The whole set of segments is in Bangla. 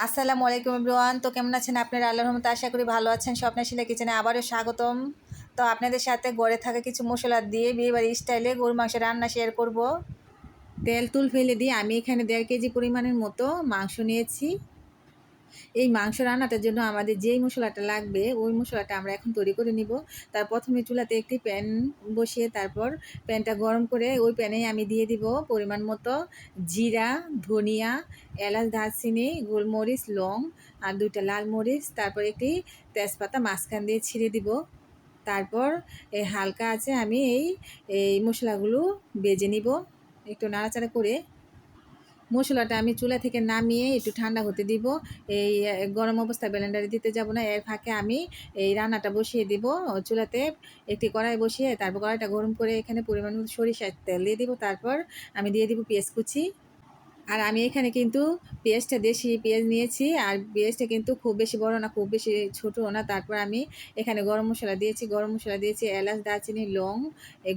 আসসালামু আলাইকুম এভরিওয়ান। তো কেমন আছেন আপনারা? আল্লাহর রহমতে আশা করি ভালো আছেন। স্বপ্না শিলা কিচেনে আবারও স্বাগতম। তো আপনাদের সাথে গড়ে থাকা কিছু মশলা দিয়ে বিয়েবাড়ি স্টাইলে গরুর মাংস রান্না শেয়ার করব। তেল তুল ফেলে দিয়ে আমি এখানে 1.5 কেজি পরিমাণের মতো মাংস নিয়েছি। এই মাংস রান্নাটার জন্য আমাদের যেই মশলাটা লাগবে ওই মশলাটা আমরা এখন তৈরি করে নিব। তার প্রথমে চুলাতে একটি প্যান বসিয়ে তারপর প্যানটা গরম করে ওই প্যানে আমি দিয়ে দিব পরিমাণ মতো জিরা, ধনিয়া, এলাচ, দারচিনি, গোলমরিচ, লং আর 2টা লাল মরিচ, তারপর একটি তেজপাতা মাঝখান দিয়ে ছিঁড়ে দিব। তারপর এই হালকা আছে আমি এই মশলাগুলো ভেজে নিব একটু নাড়াচাড়া করে। মশলাটা আমি চুলা থেকে নামিয়ে একটু ঠান্ডা হতে দিব। এই গরম অবস্থায় ব্লেন্ডারে দিতে যাব না, এর ফাঁকে আমি এই রান্নাটা বসিয়ে দিব চুলাতে। একটি কড়াই বসিয়ে তারপর কড়াইটা গরম করে এখানে পরিমাণ মতো সরিষার তেল দিয়ে দিব। তারপর আমি দিয়ে দিব পেঁয়াজ কুচি। আর আমি এখানে কিন্তু পেঁয়াজটা দেশি পেঁয়াজ নিয়েছি, আর পেঁয়াজটা কিন্তু খুব বেশি বড় না, খুব বেশি ছোটও না। তারপর আমি এখানে গরম মশলা দিয়েছি এলাচ, দারচিনি, লং,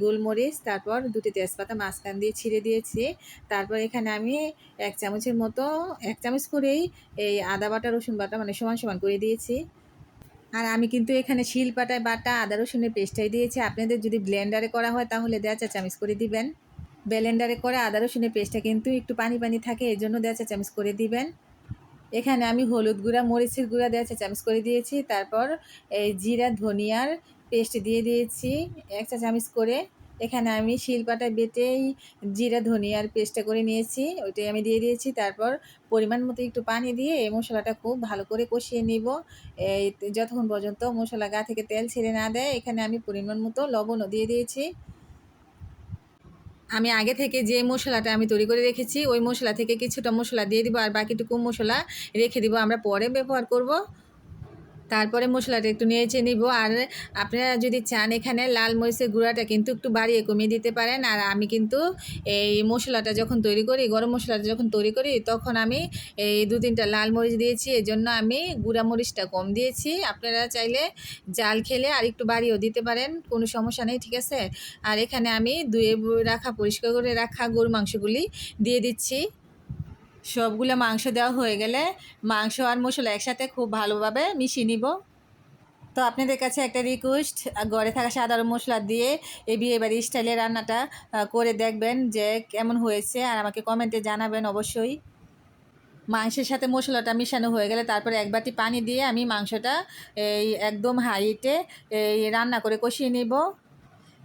গোলমরিচ, তারপর 2টি তেজপাতা মাঝখান দিয়ে ছিঁড়ে দিয়েছি। তারপর এখানে আমি 1 চামচের মতো 1 চামচ করেই এই আদা বাটা রসুন বাটা মানে সমান সমান করে দিয়েছি। আর আমি কিন্তু এখানে শিলপাটায় বাটা আদা রসুনের পেস্টটাই দিয়েছি। আপনাদের যদি ব্লেন্ডারে করা হয় তাহলে 1.5 চা চামচ করে দিবেন। ব্লেন্ডারে করে আদা রসুনের পেস্টটা কিন্তু একটু পানি পানি থাকে, এই জন্য 1.5 চা চামচ করে দিবেন। এখানে আমি হলুদ গুঁড়া, মরিচের গুঁড়া 1.5 চা চামচ করে দিয়েছি। তারপর এই জিরা ধনিয়ার পেস্ট দিয়ে দিয়েছি 1 চা চামচ করে। এখানে আমি শিলপাটায় বেটেই জিরা ধনিয়ার পেস্টটা করে নিয়েছি, ওইটাই আমি দিয়ে দিয়েছি। তারপর পরিমাণ মতো একটু পানি দিয়ে এই মশলাটা খুব ভালো করে কষিয়ে নিব এই যতক্ষণ পর্যন্ত মশলা গা থেকে তেল ছেড়ে না দেয়। এখানে আমি পরিমাণ মতো লবণও দিয়ে দিয়েছি। আমি আগে থেকে যে মশলাটা আমি তৈরি করে রেখেছি ওই মশলা থেকে কিছুটা মশলা দিয়ে দিব, আর বাকিটুকু মশলা রেখে দিব, আমরা পরে ব্যবহার করব। তারপরে মশলাটা একটু নেড়ে নিব। আর আপনারা যদি চান এখানে লাল মরিচের গুঁড়াটা কিন্তু একটু বাড়িয়ে কমিয়ে দিতে পারেন। আর আমি কিন্তু এই মশলাটা যখন তৈরি করি, গরম মশলাটা যখন তৈরি করি, তখন আমি এই 2-3টা লাল মরিচ দিয়েছি, এজন্য আমি গুঁড়া মরিচটা কম দিয়েছি। আপনারা চাইলে জাল খেলে আর একটু বাড়িয়েও দিতে পারেন, কোনো সমস্যা নেই, ঠিক আছে। আর এখানে আমি ধুয়ে রাখা পরিষ্কার করে রাখা গরুর মাংসগুলি দিয়ে দিচ্ছি। সবগুলো মাংস দেওয়া হয়ে গেলে মাংস আর মশলা একসাথে খুব ভালোভাবে মিশিয়ে নিব। তো আপনাদের কাছে একটা রিকোয়েস্ট, ঘরে থাকা সাধারণ মশলা দিয়ে এই বিয়েবাড়ি স্টাইলে রান্নাটা করে দেখবেন যে কেমন হয়েছে, আর আমাকে কমেন্টে জানাবেন অবশ্যই। মাংসের সাথে মশলাটা মিশানো হয়ে গেলে তারপরে 1 বাটি পানি দিয়ে আমি মাংসটা এই একদম হাইটে এই রান্না করে কষিয়ে নিব।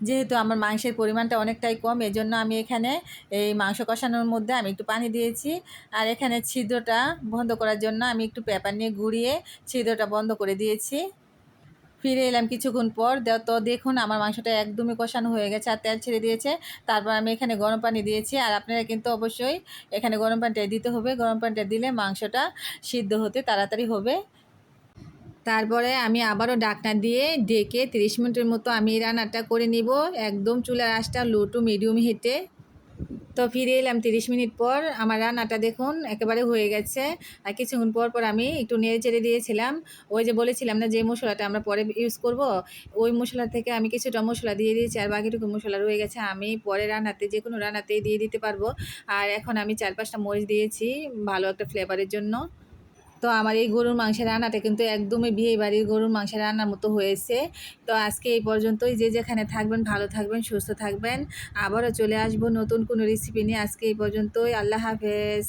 যেহেতু আমার মাংসের পরিমাণটা অনেকটাই কম, এজন্য আমি এখানে এই মাংস কষানোর মধ্যে আমি একটু পানি দিয়েছি। আর এখানে ছিদ্রটা বন্ধ করার জন্য আমি একটু পেপার নিয়ে ঘুরিয়ে ছিদ্রটা বন্ধ করে দিয়েছি। ফিরে এলাম কিছুক্ষণ পর। তো দেখুন আমার মাংসটা একদমই কষানো হয়ে গেছে আর তেল ছেড়ে দিয়েছে। তারপর আমি এখানে গরম পানি দিয়েছি, আর আপনারা কিন্তু অবশ্যই এখানে গরম পানিটা দিতে হবে। গরম পানিটা দিলে মাংসটা সিদ্ধ হতে তাড়াতাড়ি হবে। তারপরে আমি আবারও ঢাকনা দিয়ে ঢেকে 30 মিনিটের মতো আমি রান্নাটা করে নিব, একদম চুলার আঁচটা লো টু মিডিয়াম হিটে। তো ফিরে এলাম 30 মিনিট পর। আমার রান্নাটা দেখুন একেবারে হয়ে গেছে। আর কিছুক্ষণ পর পর আমি একটু নেড়ে চেড়ে দিয়েছিলাম। ওই যে বলেছিলাম না যে মশলাটা আমরা পরে ইউজ করব, ওই মশলা থেকে আমি কিছুটা মশলা দিয়ে দিয়েছি, আর বাকিটুকু মশলা রয়ে গেছে, আমি পরে রান্নাতে যে কোনো রান্নাতেই দিয়ে দিতে পারবো। আর এখন আমি 4-5টা মরিচ দিয়েছি ভালো একটা ফ্লেভারের জন্য। তো আমার এই গরুর মাংসের রান্নাটা কিন্তু একদমই বিয়ে বাড়ির গরুর মাংসের রান্নার মতো হয়েছে। তো আজকে এই পর্যন্তই। যে যেখানে থাকবেন ভালো থাকবেন, সুস্থ থাকবেন। আবারও চলে আসবো নতুন কোনো রেসিপি নিয়ে। আজকে এই পর্যন্তই। আল্লাহ হাফেজ।